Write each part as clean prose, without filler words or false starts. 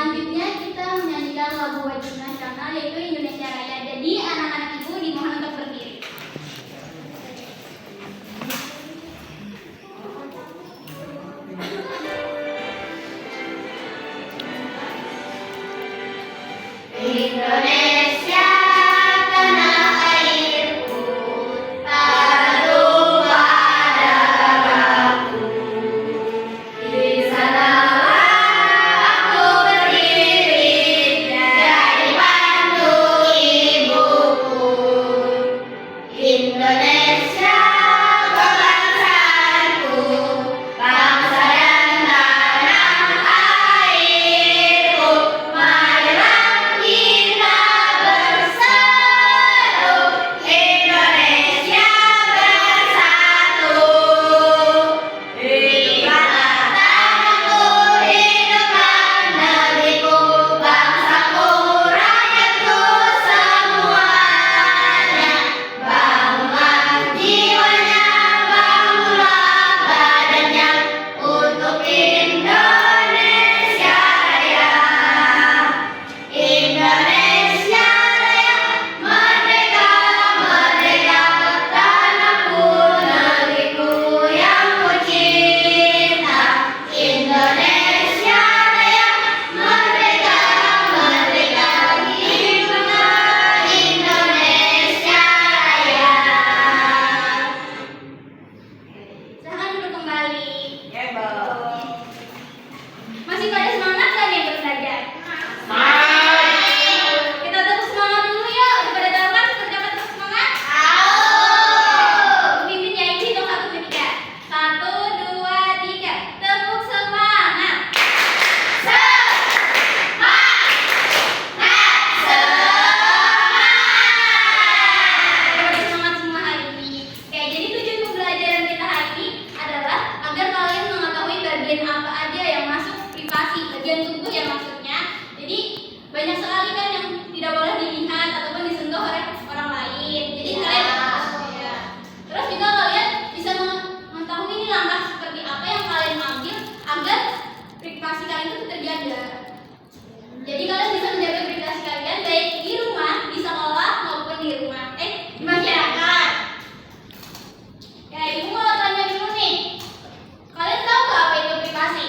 Selanjutnya kita menyanyikan lagu wajib nasional yaitu Indonesia Raya. Jadi anak-anak ibu dimohon untuk berdiri. Indonesia tanah airku, tak lupa darahku. Di sanalah aku berdiri, jadi pandu ibuku. Indonesia kebangsaanku, bangsa dan tanah airku. Marilah kita bersatu, Indonesia bersatu. Hiduplah tanahku, hiduplah negeriku, bangsaku, rakyatku semuanya. Bangunlah jiwanya, bangunlah badannya untuk Indonesia Raya. Indonesia Raya, merdeka, merdeka, tanahku, negeriku yang ku cinta. Indonesia Raya, merdeka, merdeka, hiduplah Indonesia Raya. Silahkan duduk kembali. Masih pada semangat kan yang belajar? Kita tepuk semangat dulu yuk. Pada tahu kan seperti apa tepuk semangat? Pimpinnya ini hitung 1, 2, 3. 1, 2, 3. Tepuk semangat. Pada semangat semua hari ini. Oke, jadi tujuan pembelajaran kita hari ini adalah agar kalian mengetahui bagian apa aja yang masuk privasi, bagian tubuh ya maksudnya. Jadi banyak sekali kan yang tidak boleh dilihat ataupun disentuh oleh orang lain. Jadi kalian ya. Terus juga kalian bisa mengetahui ini langkah seperti apa yang kalian ambil agar privasi kalian itu terjaga. Jadi kalian bisa menjaga privasi kalian baik di rumah, di sekolah maupun di rumah, di masyarakat. Ya, ibu mau tanya dulu nih. Kalian tahu nggak apa itu privasi?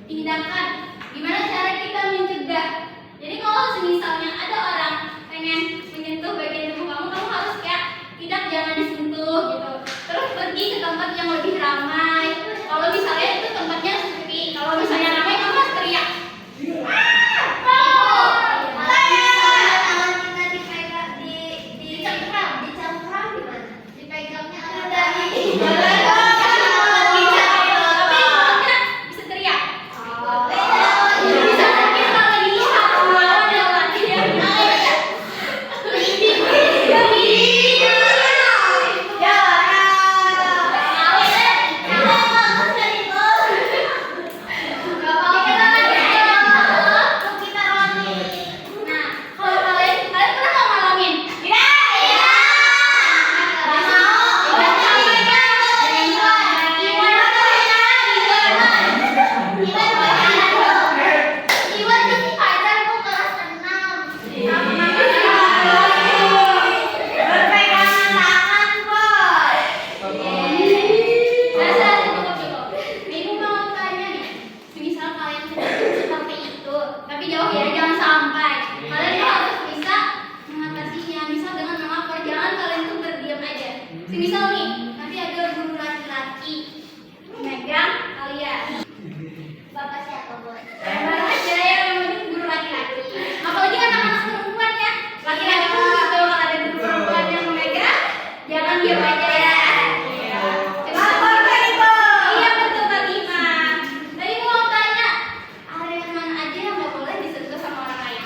tindakan. Gimana cara kita mencegah? Jadi kalau misalnya ada orang pengen menyentuh bagian tubuh kamu, kamu harus kayak tidak, jangan disentuh gitu. Terus pergi ke tempat yang lebih ramai. Kalau misalnya itu tempatnya sepi, kalau misalnya ramai kamu harus teriak. Misal nih, nanti ada guru laki-laki megang kalian. Bapak siapa, Boy? Bapak aja yang namanya guru laki-laki. Apalagi anak-anak perempuan ya. Laki-laki pun juga kalau ada guru perempuan yang megang, jangan diam aja ya. Iya betul Kak Ima. Tadi mau tanya, area mana aja yang nggak boleh disentuh sama orang lain?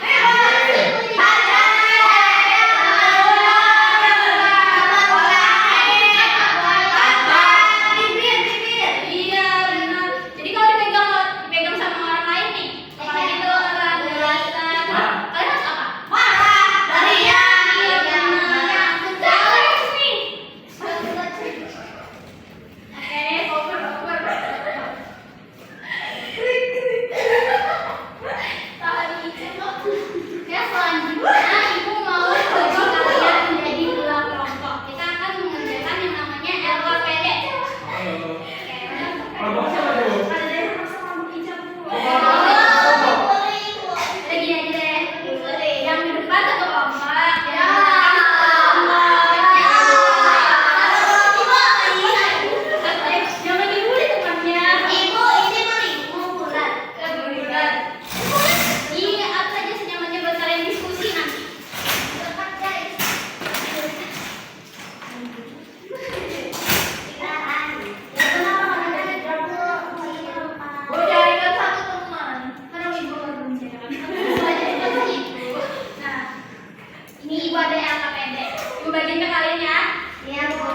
Bagian ke kalian ya. Iya, Bu.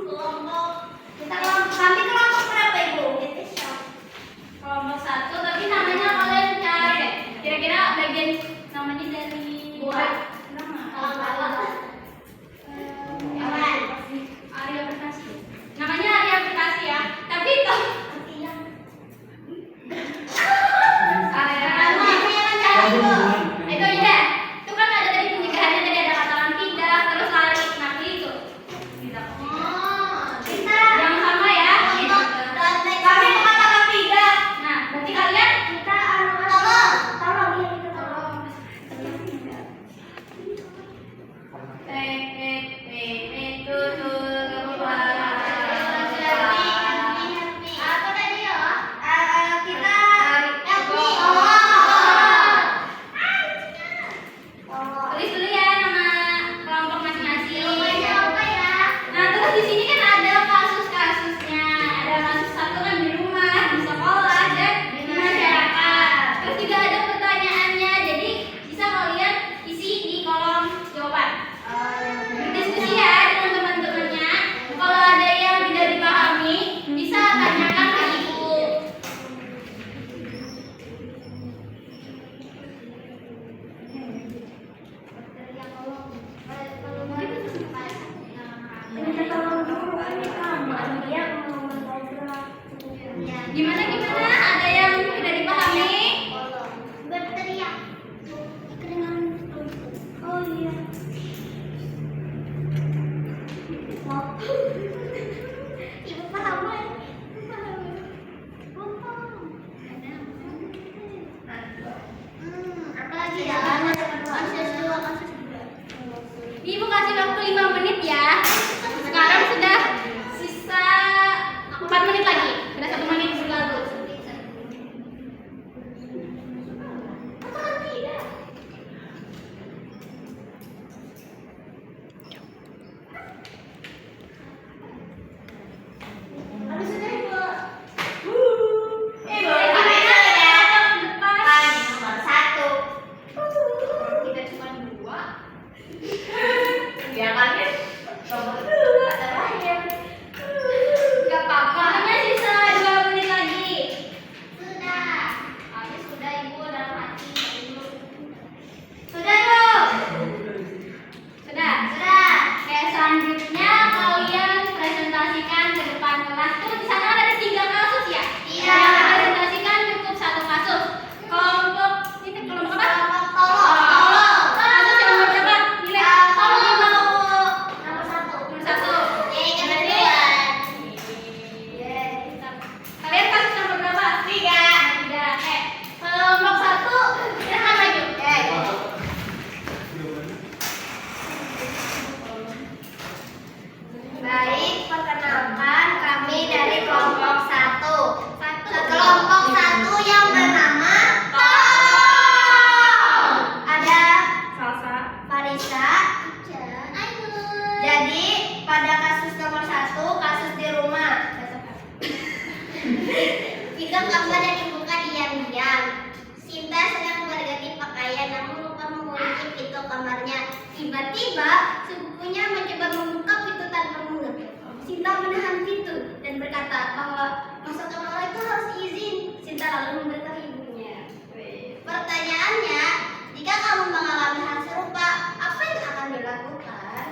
Kelompok. Kita kelompok berapa, Ibu? Kelompok 1, tapi namanya kalian cari. Kira-kira bagian namanya dari nama. Area aplikasi. Namanya area aplikasi ya. Tapi itu itu ya. Gimana? Ada yang tidak dipahami? Berteriak. Oh iya. Ibu paham? ya. Sekarang sudah sisa 4 menit lagi. Sudah 1 menit berlalu. Waktunya sisa 2 menit lagi. Habis sudah ibu dalam hati. Sudah, Bu. Sudah. Oke, selanjutnya kalian presentasikan ke depan kelas. Tuh di sana ada 3 kasus ya? Iya. Yang presentasikan cukup 1 kasus. Kelompok ini kelompok apa? Tolong. Kasus yang nomor berapa? Nilai tolong Nomor 1. nomor 1. Kalian kasus nomor berapa? 3. Oke. Kelompok 1 silahkan maju. Baik, perkenalkan kami dari kelompok 1. Kelompok 1 yang bernama Tolong. Ada Salsa. Farisa. Jadi pada kasus nomor 1, kasus di rumah. Kita kamar yang dibuka diam-diam. Sinta sedang berganti pakaian namun lupa mengunci pintu kamarnya. Tiba-tiba sepupunya mencoba membuka pintu tanpa mengetuk. Sinta menahan pintu dan berkata bahwa masuk kamar itu harus izin. Sinta lalu memberitahu ibunya. Pertanyaannya, jika kamu mengalami hal serupa, apa yang akan dilakukan?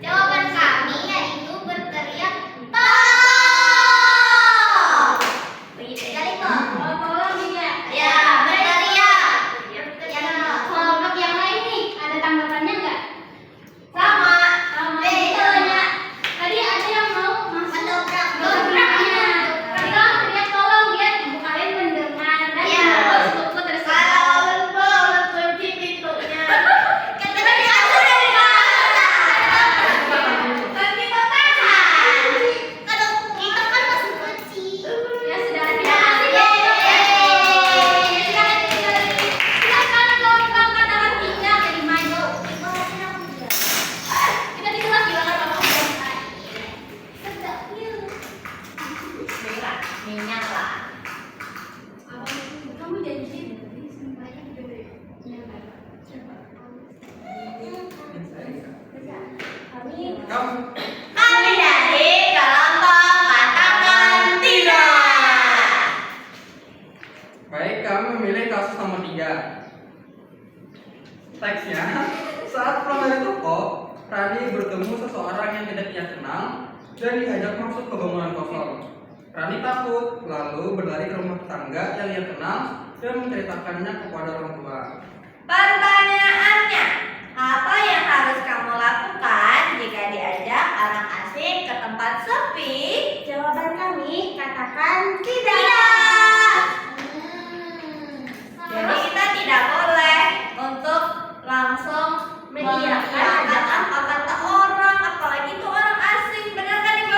Jawaban kami yaitu berteriak tolong. Begitu dari Tolong juga. Ya, berteriak. Kelompok yang lain nih, ada tanggapannya nggak? Sama. Beda. Tadi ada yang mau masuk Mendobrak. dobraknya. Kita teriak tolong, lihat ibu kalian mendengar dan Iya. membawa sepupu tersebut. kunci pintunya. Kan tadi aku dari kan kita tahan. Kalau kita kan masih kunci. Ya sudah, terima kasih. Silakan kelompok katakan 3 jadi maju. Kita di kelas juga kan Bapak sudah Minyak lah. Kamu janji semuanya juga Kami dari kelompok katakan tidak. Baik, kami memilih kasus nomor 3. Teksnya, saat pulang dari toko, Rani bertemu seseorang yang tidak ia kenal dan diajak masuk ke bangunan kosong. Rani takut, lalu berlari ke rumah tetangga yang ia kenal dan menceritakannya kepada orang tua. Pertanyaannya, apa yang harus kamu lakukan jika diajak orang asing ke tempat sepi? Jawaban kami katakan tidak. Jadi kita tidak boleh untuk langsung mengiyakan apa kata orang, apalagi itu orang asing. Benar kan, Ibu?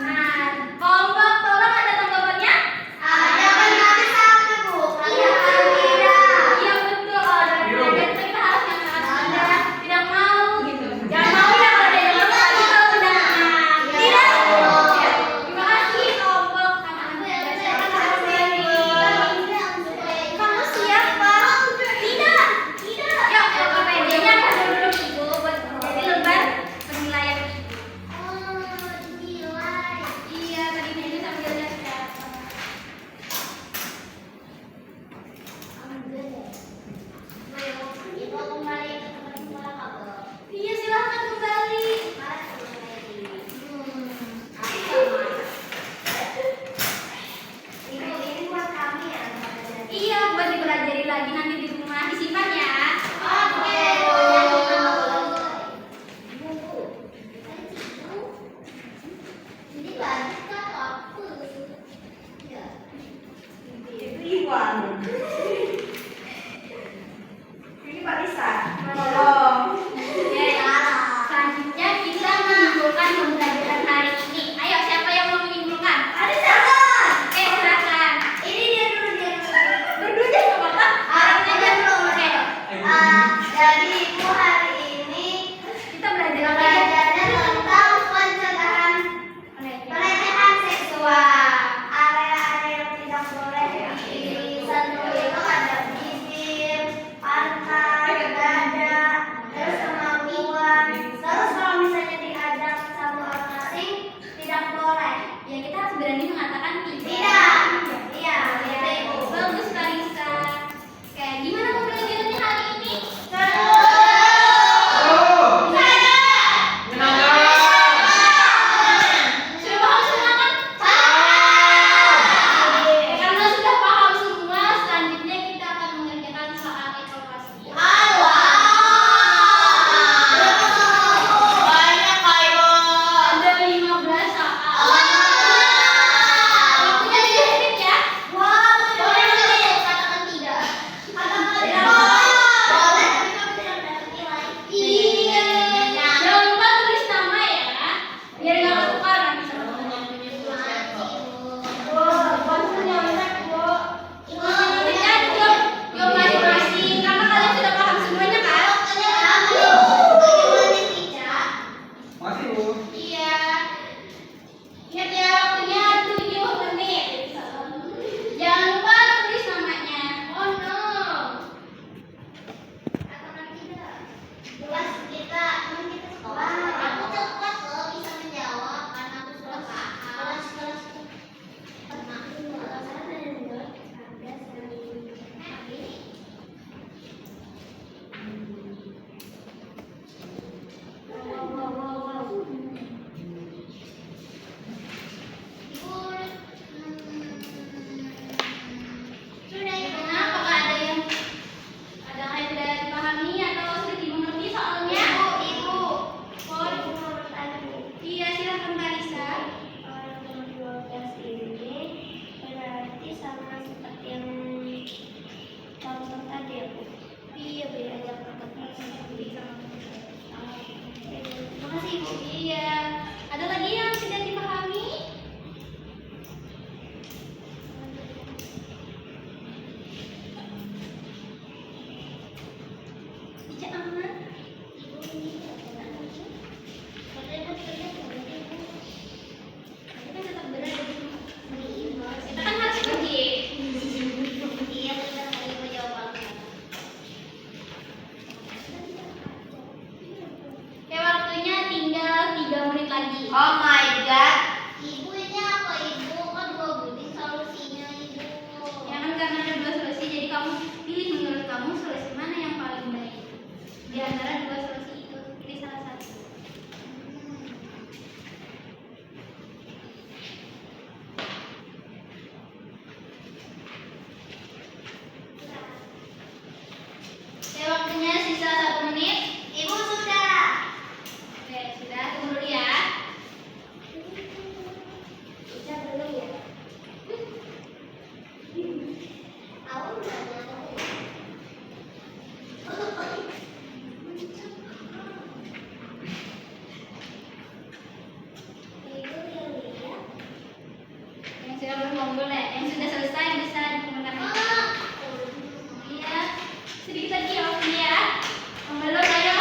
Nah, kelompok tolong ada tanggapannya? Ada pendapat satu, Bu. Katakan tidak. Iya betul. Dan kita harus yang sangat tidak mau gitu. Jangan mau ya kalau ada yang mau tadi kalau tidak. Tidak. Terima kasih kelompok Kamu siapa? Tidak. Yuk, LKPD-nya duduk Ibu buat berani mengatakan tidak. Tidak. Iya, Ibu. Bagus Kalisa. Kayak gimana pembelajarannya hari ini? Oh, menyenangkan. Sudah paham semua kan? Karena sudah paham semua, selanjutnya kita akan mengerjakan soal evaluasi. Ada 15 soal. Waktunya 3 menit ya. Jangan lupa tulis nama ya, biar nggak ketukar nanti sama temennya. Ya, jawab masing-masing karena kalian sudah paham semuanya kan? Masih, Bu. Iya. Ingat ya, waktunya 7 menit. Jangan lupa tulis namanya. Oh no. Nah, apakah ada yang tidak dipahami atau sudah dimengerti soalnya? Oh, iya, silakan Kalisa. Iya, beda Makasih Ibu. Iya. Ada lagi yang tidak dipahami? Tidak aman. Tapi kan tetap berada di rumah. Kita kan harus pergi. Ya, waktunya tinggal 3 menit lagi. Oh my god. Ibu ini apa ibu? Kan gua butuh solusinya ibu. Ya kan karena ada 2 solusi, jadi kamu pilih menurut kamu solusi mana yang paling baik. Di antara 2 solusi itu, pilih salah satu. Oke, waktunya sisa 1 menit. Ibu sudah. Oke, sudah, tunggu dulu ya. Bisa belum ya? Aku udah Yang sudah belum boleh, yang sudah selesai bisa digunakan. Iya, sedikit lagi ya waktunya ya. Belum ayo.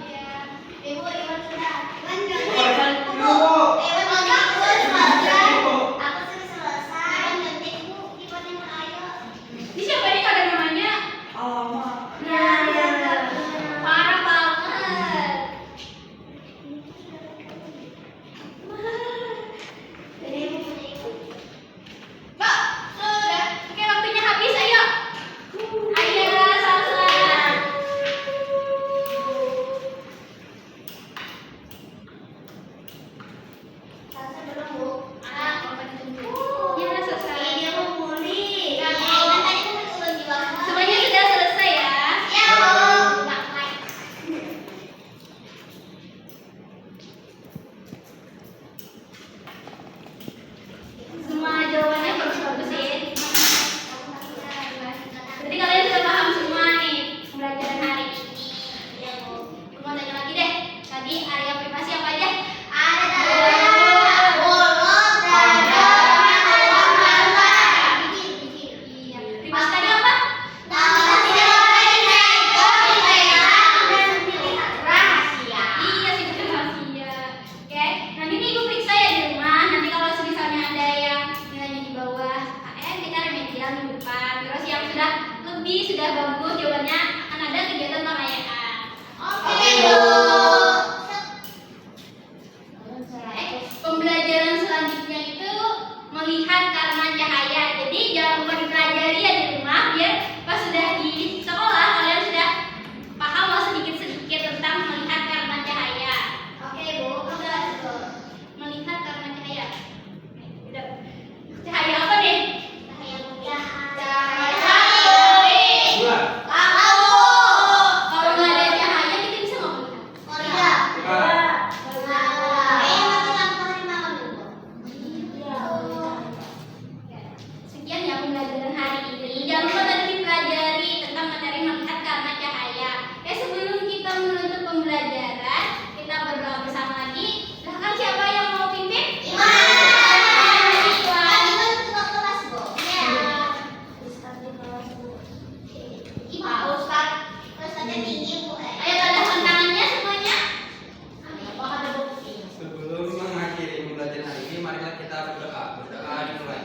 Iya. Ibu Iwan sudah. Iwan Bu, ganti. barisan dulu, Bu. Iwan ganti. Aku sudah selesai. Bu. Aku sudah selesai. Iwan ganti ibu. Iwan yang ayo. Ini siapa ini kalau ada namanya? Alamak. Parah banget. Jadi ibu punya ibu. Pak, sudah. melihat karena cahaya. Jadi jangan lupa dipelajari ya di rumah biar pas sudah di sekolah kalian sudah paham lah sedikit-sedikit tentang melihat karena cahaya. Oke, Bu. Udah, Bu. Melihat karena cahaya. Udah. Cahaya apa nih? Cahaya mulia. Dua. Kalau nggak ada cahaya kita bisa nggak melihat? Sekian ya pembelajaran hari ini. Jangan lupa tadi dipelajari tentang materi melihat karena cahaya. Sebelum kita menutup pembelajaran, kita berdoa bersama lagi. Silahkan siapa yang mau pimpin? Ayo tadahkan tangannya semuanya. Sebelum mengakhiri pembelajaran hari ini, marilah kita berdoa. Berdoa dimulai.